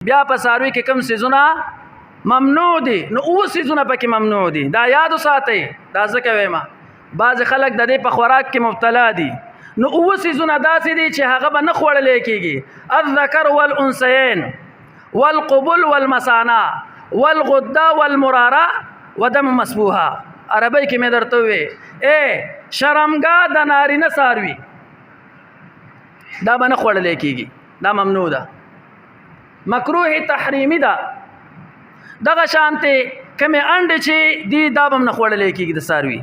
بیا په څاروي کې کوم څیزونه ممنوع دي نو اوه څیزونه پکې ممنوع دي دا یاد وساتئ دا ځکه وایم بعضې خلک د دې په خوراک کې مبتلا دي نو اوه څیزونه داسې دي چې هغه به نه خوړلی کېږي الذکر والانثیین والقبل والمثانه والغده والمراره ودم مسبوحه عربی کې مې درته وې شرمګاه د نارینه څاروي دا به نه خوړلی کېږي دا ممنوع ده مکروه تحریمي ده دغه شانتې کومې انډې چې دي دا به هم نه خوړلی کېږي د څاروي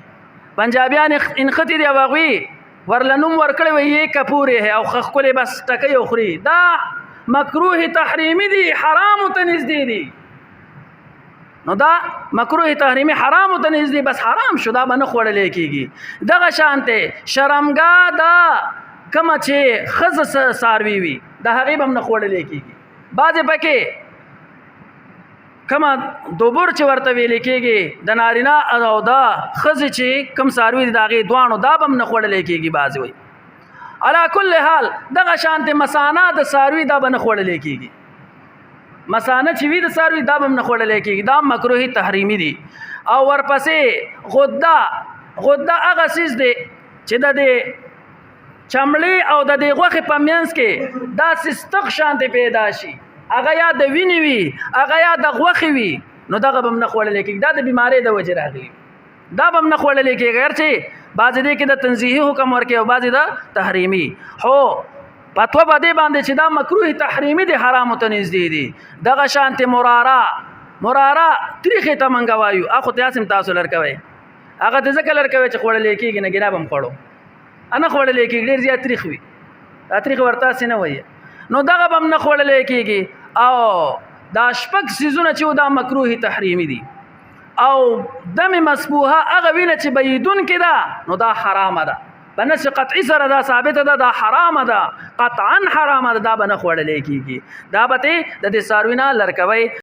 پنجابیان انختې دي او هغوی ورله نوم ورکړی وی یې کپورې او ښکلې بس ټکۍ او خوري دا مکروه تحریمي دي حرامو ته نږدې دي نو دا مکروه تحریمي حرامو ته نږدې بس حرام شو دا به نه خوړلی کېږي دغه شانتې شرمګاه دا کومه چې ښځه څاروي وي د هغې به هم نه خوړلی کېږي بعضې پکې کومه دوبر چې ورته ویلې کېږي د نارینه او د ښځې چې کوم څاروي دي د هغې دواړو دا به هم نه خوړلی کېږي بعضې وایي علا کل حال دغه شانتې مثانه د څاروي دا به نه خوړلی کېږي مثانه چې وي د څاروي دا به هم نه خوړلی کېږي دا هم مکروه تحریمي دي او ورپسې غده هغه څیز دی چې د دې چمړې او د دې غوښې په منځ کې دا سستق شانتې پیدا شي هغه یا د وینې وي هغه یا د غوښې وي نو دغه به هم نه خوړلی کېږي دا د بیمارۍ د وجې راغلي دا به هم نه خوړلی کېږي اگر چې بعضې دې کې د تنزیحي حکم ورکوي او بعضې د تحریمي هو فتوا په دې باندې چې دا مکروه تحریمي دي حرامو ته نږدې دي دغه شانتې مراره تریخې ته منګه وایو خو تاسې هم تاسو لرکوئ هغه ته ځکه لرکوئ چې خوړلی کېږي نه ګیله به هم خوړو نه خوړلی کېږي ډېر زیات تریخ وي دا تریخ ورتاسې نه وایي نو دغه به هم نه خوړلی کېږي او دا شپږ څیزونه چې دا مکروه تحریمي دي او دم مسبوحه هغه وینه چې بهیدونکې ده نو دا حرامه ده په نص قطعي سره دا ثابته ده دا حرامه ده قطعا حرامه ده دا به نه خوړلی کېږي دا به د دې څاروي نه لرکوئ